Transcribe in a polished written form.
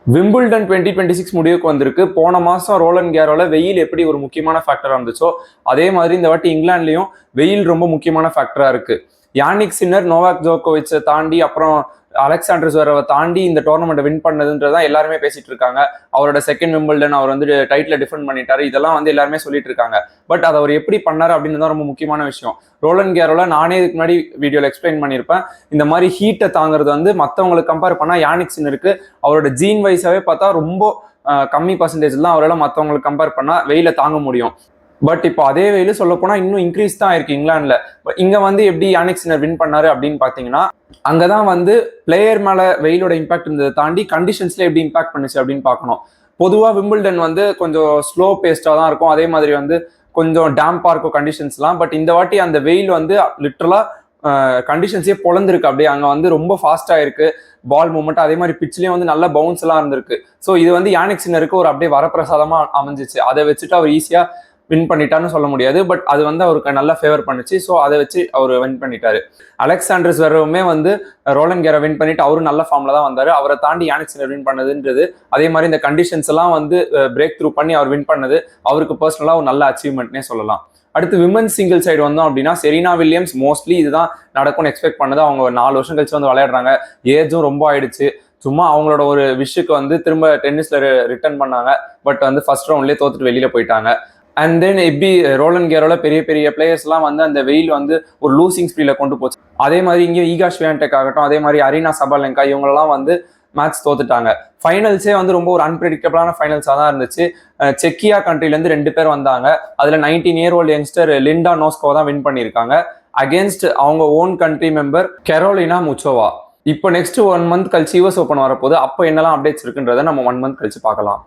Wimbledon 2026 முடிவுக்கு வந்திருக்கு. போன மாசம் ரோலன் கேரோல வெயில் எப்படி ஒரு முக்கியமான ஃபேக்டரா இருந்துச்சோ அதே மாதிரி இந்த வாட்டி இங்கிலாந்துலயும் வெயில் ரொம்ப முக்கியமான ஃபேக்டரா இருக்கு. யானிக் சின்னர், நோவாக் ஜோகோவிச்சை தாண்டி அப்புறம் அலெக்சாண்டர் ஜுவரவை தாண்டி இந்த டோர்னமெண்ட்டை வின் பண்ணதுன்றதான் எல்லாருமே பேசிட்டு இருக்காங்க. அவரோட செகண்ட் விம்பிள்டன் அவர் வந்து டைட்டில் டிஃபெண்ட் பண்ணிட்டாரு, இதெல்லாம் வந்து எல்லாருமே சொல்லிட்டு இருக்காங்க. பட் அதை அவர் எப்படி பண்ணாரு அப்படின்னு தான் ரொம்ப முக்கியமான விஷயம். ரோலன் கேரோல நானே இதுக்கு முன்னாடி வீடியோல எக்ஸ்பிளைன் பண்ணியிருப்பேன். இந்த மாதிரி ஹீட்டை தாங்கிறது வந்து மற்றவங்களுக்கு கம்பேர் பண்ணா யானிக் சின்னருக்கு அவரோட ஜீன் வைஸாவே பார்த்தா ரொம்ப கம்மி பர்சன்டேஜ் தான் அவரால் மற்றவங்களுக்கு கம்பேர் பண்ணா வெயில தாங்க முடியும். பட் இப்போ அதே வெயில் சொல்ல போனா இன்னும் இன்க்ரீஸ் தான் இருக்கு இங்கிலாந்துல. இங்க வந்து எப்படி யானிக் சின்னர் வின் பண்ணாரு அப்படின்னு பாத்தீங்கன்னா, அங்கதான் வந்து பிளேயர் மேல வெயிலோட இம்பாக்ட் இருந்ததை தாண்டி கண்டிஷன்ஸ்ல எப்படி இம்பாக்ட் பண்ணுச்சு அப்படின்னு பார்க்கணும். பொதுவா விம்பிள்டன் வந்து கொஞ்சம் ஸ்லோ பேஸ்டா தான் இருக்கும், அதே மாதிரி வந்து கொஞ்சம் டேம்பா இருக்கும் கண்டிஷன்ஸ்லாம். பட் இந்த வாட்டி அந்த வெயில் வந்து லிட்டரலா கண்டிஷன்ஸே பொழந்திருக்கு. அப்படியே அங்க வந்து ரொம்ப ஃபாஸ்டா இருக்கு பால் மூவ்மெண்ட், அதே மாதிரி பிட்ச்லயும் வந்து நல்ல பவுன்ஸ் எல்லாம் இருந்திருக்கு. ஸோ இது வந்து யானிக் சின்னருக்கு ஒரு அப்படியே வரப்பிரசாதமா அமைஞ்சிச்சு. அதை வச்சுட்டு அவர் ஈஸியா வின் பண்ணிட்டான்னு சொல்ல முடியாது, பட் அது வந்து அவருக்கு நல்லா ஃபேவர் பண்ணுச்சு. ஸோ அதை வச்சு அவர் வின் பண்ணிட்டாரு. அலெக்சாண்டர் ஜுவரவுமே வந்து ரோலன் கேரை வின் பண்ணிட்டு அவரும் நல்ல ஃபார்ம்ல தான் வந்தாரு. அவரை தாண்டி யானிக் சின்னர் வின் பண்ணதுன்றது, அதே மாதிரி இந்த கண்டிஷன்ஸ் எல்லாம் வந்து பிரேக் த்ரூ பண்ணி அவர் வின் பண்ணது அவருக்கு பர்சனலா ஒரு நல்ல அச்சீவ்மெண்ட்னே சொல்லலாம். அடுத்து விமன்ஸ் சிங்கிள் சைடு வந்தோம் அப்படின்னா, செரீனா வில்லியம்ஸ் மோஸ்ட்லி இதுதான் நடக்கும்னு எக்ஸ்பெக்ட் பண்ணது. அவங்க 4 வருஷம் கழிச்சு வந்து விளையாடுறாங்க, ஏஜும் ரொம்ப ஆயிடுச்சு. சும்மா அவங்களோட ஒரு விஷுக்கு வந்து திரும்ப டென்னிஸ்ல ரிட்டர்ன் பண்ணாங்க. பட் வந்து ஃபர்ஸ்ட் ரவுண்ட்லேயே தோத்துட்டு வெளியில போயிட்டாங்க. அண்ட் தென் எப்படி ரோலன் கேரோல பெரிய பெரிய பிளேயர்ஸ்லாம் வந்து அந்த வெயில் வந்து ஒரு லூசிங் ஸ்பீட்ல கொண்டு போச்சு. அதே மாதிரி இங்கே ஈகா ஸ்வியான்டெக் ஆகட்டும், அதே மாதிரி அரீனா சபாலெங்கா, இவங்களெல்லாம் வந்து மேட்ச் தோத்துட்டாங்க. ஃபைனல்ஸே வந்து ரொம்ப ஒரு அன்பிரடிக்டபிளான ஃபைனல்ஸாக தான் இருந்துச்சு. செக்கியா கண்ட்ரிலேருந்து 2 பேர் வந்தாங்க. அதில் 19 இயர் ஓல்டு யங்ஸ்டர் லிண்டா நோஸ்கோ தான் வின் பண்ணியிருக்காங்க அகேன்ஸ்ட் அவங்க own country member Carolina Muchova. இப்போ நெக்ஸ்ட் 1 மந்த் கழிச்சு யூஎஸ் ஓப்பன் வரப்போது. அப்போ என்னெல்லாம் அப்டேட்ஸ் இருக்குன்றதை நம்ம 1 மந்த் கழிச்சு பார்க்கலாம்.